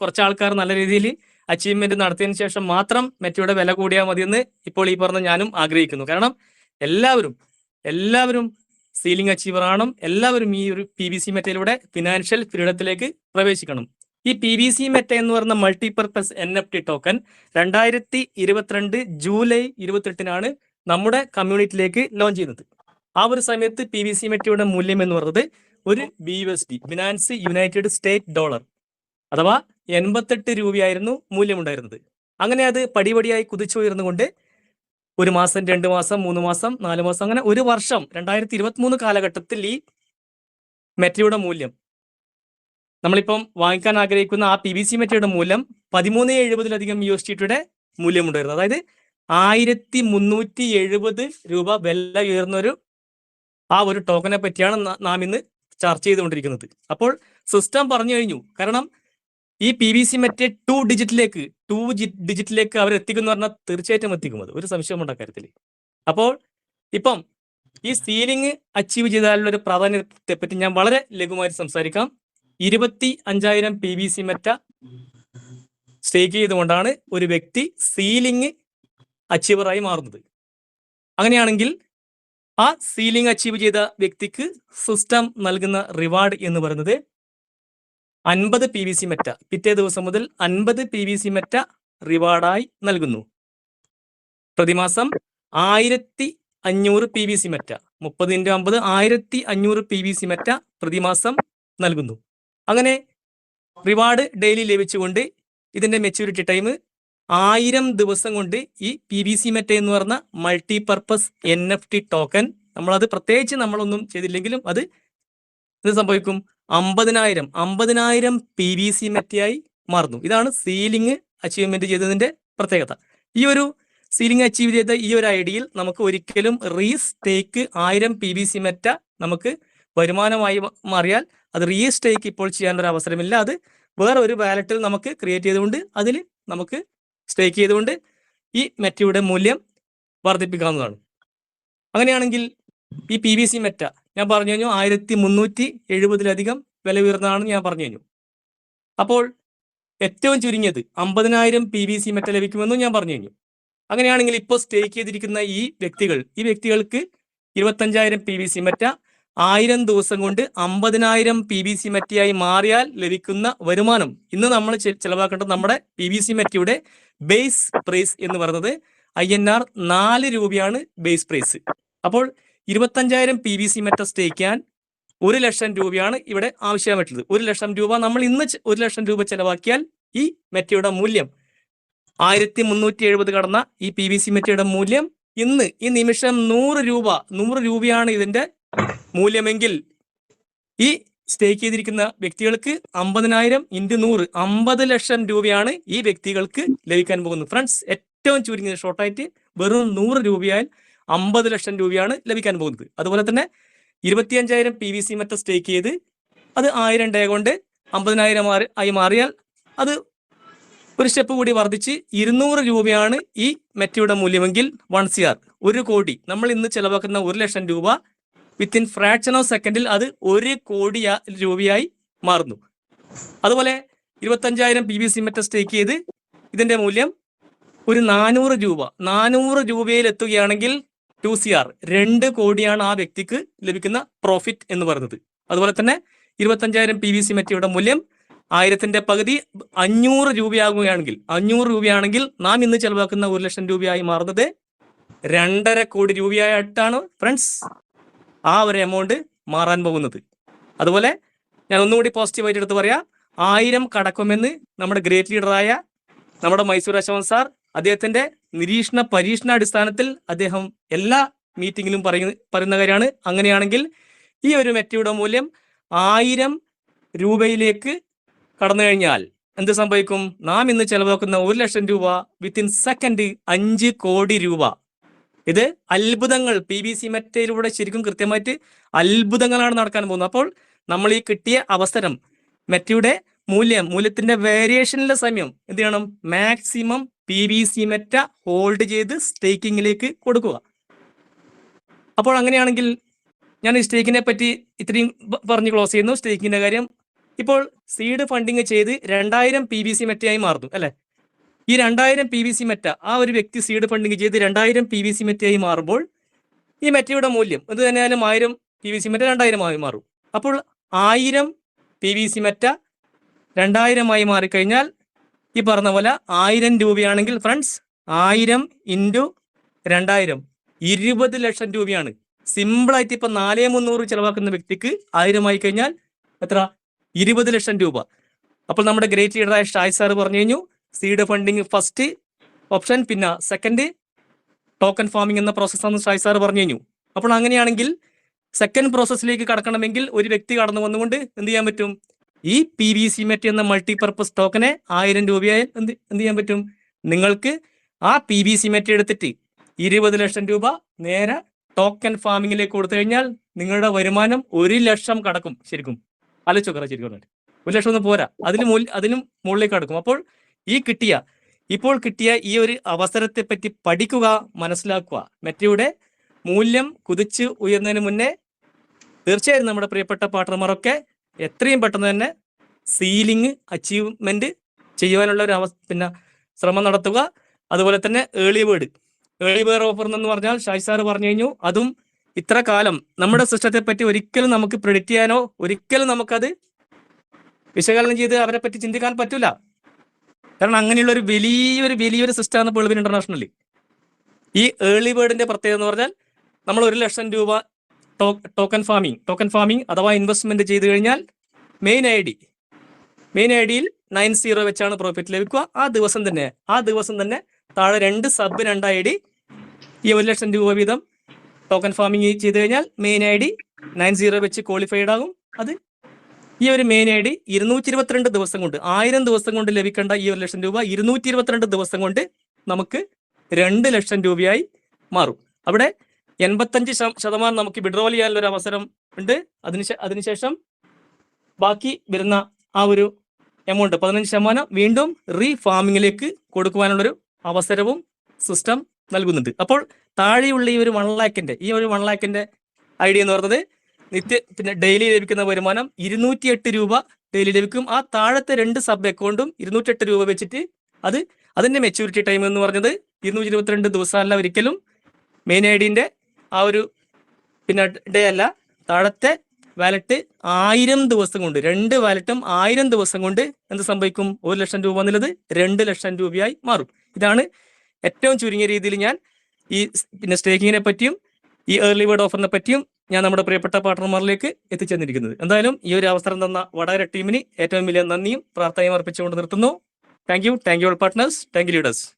കുറച്ച് ആൾക്കാർ നല്ല രീതിയിൽ അച്ചീവ്മെന്റ് നടത്തിയതിനു ശേഷം മാത്രം മെറ്റയുടെ വില കൂടിയാൽ മതിയെന്ന് ഇപ്പോൾ ഈ പറഞ്ഞ ഞാനും ആഗ്രഹിക്കുന്നു. കാരണം എല്ലാവരും സീലിംഗ് അച്ചീവർ ആണ്. എല്ലാവരും ഈ ഒരു PVC മെറ്റയിലൂടെ ഫിനാൻഷ്യൽ ഫ്രീഡത്തിലേക്ക് പ്രവേശിക്കണം. ഈ PVC മെറ്റ എന്ന് പറയുന്ന മൾട്ടിപർപ്പസ് NFT ടോക്കൻ 2022 ജൂലൈ 28 നമ്മുടെ കമ്മ്യൂണിറ്റിയിലേക്ക് ലോഞ്ച് ചെയ്യുന്നത്. ആ ഒരു സമയത്ത് PVC മെറ്റയുടെ മൂല്യം എന്ന് പറയുന്നത് ഒരു BUSD, Binance United state dollar, അഥവാ 88 രൂപയായിരുന്നു മൂല്യമുണ്ടായിരുന്നത്. അങ്ങനെ അത് പടിപടിയായി കുതിച്ചുയർന്നുകൊണ്ട് 1 മാസം, 2 മാസം, 3 മാസം, 4 മാസം, അങ്ങനെ 1 വർഷം 2023 കാലഘട്ടത്തിൽ ഈ മെറ്റയുടെ മൂല്യം, നമ്മളിപ്പം വാങ്ങിക്കാൻ ആഗ്രഹിക്കുന്ന ആ PVC മെറ്റയുടെ മൂല്യം 13.70 USDയുടെ മൂല്യമുണ്ടായിരുന്നു. അതായത് 1370 രൂപ വില ഉയർന്നൊരു ആ ഒരു ടോക്കനെ പറ്റിയാണ് നാം ഇന്ന് ചർച്ച ചെയ്തുകൊണ്ടിരിക്കുന്നത്. അപ്പോൾ സിസ്റ്റം പറഞ്ഞു കഴിഞ്ഞു. കാരണം ഈ PVC മെറ്റ് 2 ഡിജിറ്റിലേക്ക് അവർ എത്തിക്കുന്ന പറഞ്ഞാൽ തീർച്ചയായിട്ടും എത്തിക്കും. അത് ഒരു സംശയമുണ്ട് കാര്യത്തിൽ. അപ്പോൾ ഇപ്പം ഈ സീലിംഗ് അച്ചീവ് ചെയ്താലുള്ള ഒരു പ്രാധാന്യത്തെ പറ്റി ഞാൻ വളരെ ലഘുവായി സംസാരിക്കാം. 25,000 PVC മെറ്റ സ്റ്റേക്ക് ചെയ്തുകൊണ്ടാണ് ഒരു വ്യക്തി സീലിംഗ് അച്ചീവറായി മാറുന്നത്. അങ്ങനെയാണെങ്കിൽ ആ സീലിംഗ് അച്ചീവ് ചെയ്ത വ്യക്തിക്ക് സിസ്റ്റം നൽകുന്ന റിവാർഡ് എന്ന് പറയുന്നത് 50 PVC മെറ്റ, പിറ്റേ ദിവസം മുതൽ 50 PVC മെറ്റ റിവാർഡായി നൽകുന്നു. പ്രതിമാസം 1500 PVC മെറ്റ, 30 × 50 1500 PVC മെറ്റ പ്രതിമാസം നൽകുന്നു. അങ്ങനെ റിവാർഡ് ഡെയിലി ലഭിച്ചുകൊണ്ട് ഇതിന്റെ മെച്യൂരിറ്റി ടൈം 1000 ദിവസം കൊണ്ട് ഈ PVC മെറ്റ എന്ന് പറഞ്ഞ മൾട്ടിപർപ്പസ് NFT ടോക്കൻ, നമ്മളത് പ്രത്യേകിച്ച് നമ്മളൊന്നും ചെയ്തില്ലെങ്കിലും അത് എന്ത് സംഭവിക്കും, 50,000 PVC മെറ്റയായി മാറുന്നു. ഇതാണ് സീലിംഗ് അച്ചീവ്മെന്റ് ചെയ്തതിന്റെ പ്രത്യേകത. ഈ ഒരു സീലിംഗ് അച്ചീവ് ചെയ്ത ഈ ഒരു ഐഡിയയിൽ നമുക്ക് ഒരിക്കലും റീസ്റ്റേക്ക് 1000 PVC മെറ്റ നമുക്ക് വരുമാനമായി മാറിയാൽ അത് റീസ്റ്റേക്ക് ഇപ്പോൾ ചെയ്യാനൊരു അവസരമില്ല. അത് വേറെ ഒരു വാലറ്റിൽ നമുക്ക് ക്രിയേറ്റ് ചെയ്തുകൊണ്ട് അതിൽ നമുക്ക് സ്റ്റേക്ക് ചെയ്തുകൊണ്ട് ഈ മെറ്റയുടെ മൂല്യം വർദ്ധിപ്പിക്കാവുന്നതാണ്. അങ്ങനെയാണെങ്കിൽ ഈ PVC മെറ്റ ഞാൻ പറഞ്ഞു കഴിഞ്ഞു 1370 വില ഉയർന്നതാണെന്ന് ഞാൻ പറഞ്ഞു കഴിഞ്ഞു. അപ്പോൾ ഏറ്റവും ചുരുങ്ങിയത് 50,000 PVC മെറ്റ ലഭിക്കുമെന്നും ഞാൻ പറഞ്ഞു കഴിഞ്ഞു. അങ്ങനെയാണെങ്കിൽ ഇപ്പോൾ സ്റ്റേക്ക് ചെയ്തിരിക്കുന്ന ഈ വ്യക്തികൾക്ക് 25,000 PVC മെറ്റ 1000 ദിവസം കൊണ്ട് 50,000 PVC മെറ്റയായി മാറിയാൽ ലഭിക്കുന്ന വരുമാനം, ഇന്ന് നമ്മൾ ചെലവാക്കേണ്ടത് നമ്മുടെ PVC മെറ്റയുടെ ബേസ് പ്രൈസ് എന്ന് പറയുന്നത് INR 4 രൂപയാണ് ബേസ് പ്രൈസ്. അപ്പോൾ 25,000 PVC മെറ്റ സ്റ്റേക്ക് ചെയ്യാൻ 1 ലക്ഷം രൂപയാണ് ഇവിടെ ആവശ്യമായിട്ടുള്ളത്. 1 ലക്ഷം രൂപ നമ്മൾ ഇന്ന് 1 ലക്ഷം രൂപ ചെലവാക്കിയാൽ ഈ മെറ്റയുടെ മൂല്യം 1370 കടന്ന ഈ PVC മെറ്റയുടെ മൂല്യം ഇന്ന് ഈ നിമിഷം 100 രൂപയാണ് ഇതിന്റെ മൂല്യമെങ്കിൽ ഈ സ്റ്റേക്ക് ചെയ്തിരിക്കുന്ന വ്യക്തികൾക്ക് 50,000 × 100 50 ലക്ഷം രൂപയാണ് ഈ വ്യക്തികൾക്ക് ലഭിക്കാൻ പോകുന്നത്. ഫ്രണ്ട്സ്, ഏറ്റവും ചുരുങ്ങിയ ഷോർട്ടായിട്ട് വെറും 100 രൂപയാൽ 50 ലക്ഷം രൂപയാണ് ലഭിക്കാൻ പോകുന്നത്. അതുപോലെ തന്നെ 25,000 PVC മെറ്റ സ്റ്റേക്ക് ചെയ്ത് അത് 1000 ഡേ കൊണ്ട് 50,000 ആയി മാറിയാൽ അത് ഒരു സ്റ്റെപ്പ് കൂടി വർദ്ധിച്ച് 200 രൂപയാണ് ഈ മെറ്റയുടെ മൂല്യമെങ്കിൽ 1 CR 1 കോടി, നമ്മൾ ഇന്ന് ചെലവാക്കുന്ന 1 ലക്ഷം രൂപ വിത്തിൻ ഫ്രാക്ഷൻ ഓഫ് സെക്കൻഡിൽ അത് 1 കോടി രൂപയായി മാറുന്നു. അതുപോലെ 25,000 PVC മെറ്റ സ്റ്റേക്ക് ചെയ്ത് ഇതിന്റെ മൂല്യം ഒരു 400 രൂപയിൽ എത്തുകയാണെങ്കിൽ 2 CR 2 കോടിയാണ് ആ വ്യക്തിക്ക് ലഭിക്കുന്ന പ്രോഫിറ്റ് എന്ന് പറയുന്നത്. അതുപോലെ തന്നെ 25,000 PVC മെറ്റയുടെ മൂല്യം 1000ന്റെ പകുതി 500 രൂപയാണെങ്കിൽ നാം ഇന്ന് ചെലവാക്കുന്ന 1 ലക്ഷം രൂപയായി മാറുന്നത് 2.5 കോടി രൂപയായിട്ടാണ് ഫ്രണ്ട്സ് ആ ഒരു എമൗണ്ട് മാറാൻ പോകുന്നത്. അതുപോലെ ഞാൻ ഒന്നുകൂടി പോസിറ്റീവായിട്ട് എടുത്ത് പറയാം, 1000 കടക്കുമെന്ന് നമ്മുടെ ഗ്രേറ്റ് ലീഡറായ നമ്മുടെ മൈസൂർ അശോകൻ സാർ അദ്ദേഹത്തിന്റെ പരീക്ഷണാടിസ്ഥാനത്തിൽ അദ്ദേഹം എല്ലാ മീറ്റിങ്ങിലും പറയുന്ന കാര്യമാണ്. അങ്ങനെയാണെങ്കിൽ ഈ ഒരു മെറ്റയുടെ മൂല്യം 1000 രൂപയിലേക്ക് കടന്നു കഴിഞ്ഞാൽ എന്ത് സംഭവിക്കും, നാം ഇന്ന് ചെലവാക്കുന്ന 1 ലക്ഷം രൂപ വിത്തിൻ സെക്കൻഡ് 5 കോടി രൂപ. ഇത് അത്ഭുതങ്ങൾ PVC മെറ്റയിലൂടെ ശരിക്കും കൃത്യമായിട്ട് അത്ഭുതങ്ങളാണ് നടക്കാൻ പോകുന്നത്. അപ്പോൾ നമ്മൾ ഈ കിട്ടിയ അവസരം, മെറ്റയുടെ മൂല്യത്തിന്റെ വേരിയേഷനിലെ സമയം എന്ത് ചെയ്യണം, മാക്സിമം PVC മെറ്റ ഹോൾഡ് ചെയ്ത് സ്റ്റേക്കിങ്ങിലേക്ക് കൊടുക്കുക. അപ്പോൾ അങ്ങനെയാണെങ്കിൽ ഞാൻ ഈ സ്റ്റേക്കിനെ പറ്റി ഇത്രയും പറഞ്ഞ് ക്ലോസ് ചെയ്യുന്നു. സ്റ്റേക്കിങ്ങിന്റെ കാര്യം ഇപ്പോൾ സീഡ് ഫണ്ടിങ് ചെയ്ത് 2000 PVC മെറ്റയായി മാറുന്നു അല്ലെ. ഈ 2000 PVC മെറ്റ ആ ഒരു വ്യക്തി സീഡ് ഫണ്ടിങ് ചെയ്ത് 2000 PVC മെറ്റയായി മാറുമ്പോൾ ഈ മെറ്റയുടെ മൂല്യം ഇത് തന്നെയായാലും 1000 PVC മെറ്റ 2000 ആയി മാറും. അപ്പോൾ 1000 PVC മെറ്റ 2000 ആയി മാറിക്കഴിഞ്ഞാൽ ഈ പറഞ്ഞ പോലെ 1000 രൂപയാണെങ്കിൽ ഫ്രണ്ട്സ് 1000 ഇൻറ്റു 2000 20 ലക്ഷം രൂപയാണ്. സിമ്പിളായിട്ട് ഇപ്പൊ 4300 ചെലവാക്കുന്ന വ്യക്തിക്ക് 1000 ആയി കഴിഞ്ഞാൽ എത്ര 20 ലക്ഷം രൂപ. അപ്പോൾ നമ്മുടെ ഗ്രേറ്റ് ലീഡറായ ഷായ് സാർ പറഞ്ഞു കഴിഞ്ഞു സീഡ് ഫണ്ടിങ് ഫസ്റ്റ് ഓപ്ഷൻ, പിന്നെ സെക്കൻഡ് ടോക്കൺ ഫാമിംഗ് എന്ന പ്രോസസ്സാണെന്ന് ഷായ് സാർ പറഞ്ഞു കഴിഞ്ഞു. അപ്പോൾ അങ്ങനെയാണെങ്കിൽ സെക്കൻഡ് പ്രോസസ്സിലേക്ക് കടക്കണമെങ്കിൽ ഒരു വ്യക്തി കടന്നു വന്നുകൊണ്ട് എന്ത് ചെയ്യാൻ പറ്റും, ഈ PVC മെറ്റ് എന്ന മൾട്ടിപർപ്പസ് ടോക്കനെ 1000 രൂപയായി എന്ത് ചെയ്യാൻ പറ്റും, നിങ്ങൾക്ക് ആ PVC മെറ്റ് എടുത്തിട്ട് 20 ലക്ഷം രൂപ നേരെ ടോക്കൺ ഫാമിങ്ങിലേക്ക് കൊടുത്തു കഴിഞ്ഞാൽ നിങ്ങളുടെ വരുമാനം 1 ലക്ഷം കടക്കും. ശരിക്കും ആലോചിച്ചോക്കറ, ശരിക്കും 1 ലക്ഷം ഒന്നും പോരാ, അതിനും മുകളിലേക്ക് കടക്കും. അപ്പോൾ ഇപ്പോൾ കിട്ടിയ ഈ ഒരു അവസരത്തെ പറ്റി പഠിക്കുക, മനസ്സിലാക്കുക. മെറ്റയുടെ മൂല്യം കുതിച്ച് ഉയർന്നതിന് മുന്നേ തീർച്ചയായും നമ്മുടെ പ്രിയപ്പെട്ട പാർട്ണർമാരൊക്കെ എത്രയും പെട്ടെന്ന് തന്നെ സീലിംഗ് അച്ചീവ്മെന്റ് ചെയ്യുവാനുള്ള ഒരു പിന്നെ ശ്രമം നടത്തുക. അതുപോലെ തന്നെ ഏർലി ബേർഡ് ഓഫർ എന്ന് പറഞ്ഞാൽ ഷായ് സാർ പറഞ്ഞു കഴിഞ്ഞു, അതും ഇത്ര കാലം നമ്മുടെ സിസ്റ്റത്തെ പറ്റി ഒരിക്കലും നമുക്ക് പ്രെഡിക്റ്റ് ചെയ്യാനോ ഒരിക്കലും നമുക്കത് വിശകലനം ചെയ്ത് അവരെ പറ്റി ചിന്തിക്കാൻ പറ്റൂല. കാരണം അങ്ങനെയുള്ള ഒരു വലിയൊരു സിസ്റ്റമാണ് പേൾവിൻ ഇന്റർനാഷണൽ. ഈ ഏർലി ബേർഡിന്റെ പ്രത്യേകത എന്ന് പറഞ്ഞാൽ നമ്മൾ 1 ലക്ഷം രൂപ ടോക്കൺ ഫാമിംഗ് അഥവാ ഇൻവെസ്റ്റ്മെന്റ് ചെയ്ത് കഴിഞ്ഞാൽ മെയിൻ ഐ ഡിയിൽ 90 വെച്ചാണ് പ്രോഫിറ്റ് ലഭിക്കുക. ആ ദിവസം തന്നെ താഴെ 2 സബ് 2 ID ഈ 1 ലക്ഷം രൂപ വീതം ടോക്കൺ ഫാമിംഗ് ചെയ്ത് കഴിഞ്ഞാൽ മെയിൻ ID 90 വെച്ച് ക്വാളിഫൈഡ് ആകും. അത് ഈ ഒരു മെയിൻ ID 222 ദിവസം കൊണ്ട് 1000 ദിവസം കൊണ്ട് ലഭിക്കേണ്ട ഈ 1 ലക്ഷം രൂപ 222 ദിവസം കൊണ്ട് നമുക്ക് 2 ലക്ഷം രൂപയായി മാറും. അവിടെ 85% നമുക്ക് വിഡ്രോൾ ചെയ്യാനുള്ള ഒരു അവസരം ഉണ്ട്. അതിനുശേഷം ബാക്കി വരുന്ന ആ ഒരു എമൗണ്ട് 15% വീണ്ടും റീഫാമിങ്ങിലേക്ക് കൊടുക്കുവാനുള്ളൊരു അവസരവും സിസ്റ്റം നൽകുന്നുണ്ട്. അപ്പോൾ താഴെയുള്ള ഈ ഒരു 1 ലാഖിന്റെ ഐഡിയ എന്ന് പറയുന്നത് പിന്നെ ഡെയിലി ലഭിക്കുന്ന വരുമാനം 208 രൂപ ഡെയിലി ലഭിക്കും. ആ താഴത്തെ 2 സബ് അക്കൗണ്ടും 208 രൂപ വെച്ചിട്ട് അതിന്റെ മെച്യൂരിറ്റി ടൈം എന്ന് പറഞ്ഞത് 222 ദിവസമല്ല, ഒരിക്കലും മെയിൻ ഐഡിന്റെ ആ ഒരു പിന്നെ ഡേ അല്ല. താഴത്തെ വാലറ്റ് 1000 ദിവസം കൊണ്ട് 2 വാലറ്റും 1000 ദിവസം കൊണ്ട് എന്ത് സംഭവിക്കും, 1 ലക്ഷം രൂപ എന്നുള്ളത് 2 ലക്ഷം രൂപയായി മാറും. ഇതാണ് ഏറ്റവും ചുരുങ്ങിയ രീതിയിൽ ഞാൻ ഈ പിന്നെ സ്റ്റേക്കിങ്ങിനെ പറ്റിയും ഈ ഏർലി ബേർഡ് ഓഫറിനെ പറ്റിയും ഞാൻ നമ്മുടെ പ്രിയപ്പെട്ട പാർട്ണർമാരിലേക്ക് എത്തിച്ചേർന്നിരിക്കുന്നത്. എന്തായാലും ഈ ഒരു അവസരം തന്ന വടകര ടീമിന് ഏറ്റവും വലിയ നന്ദിയും പ്രാർത്ഥനയും അർപ്പിച്ചുകൊണ്ട് നിർത്തുന്നു. Thank you all partners, thank you leaders.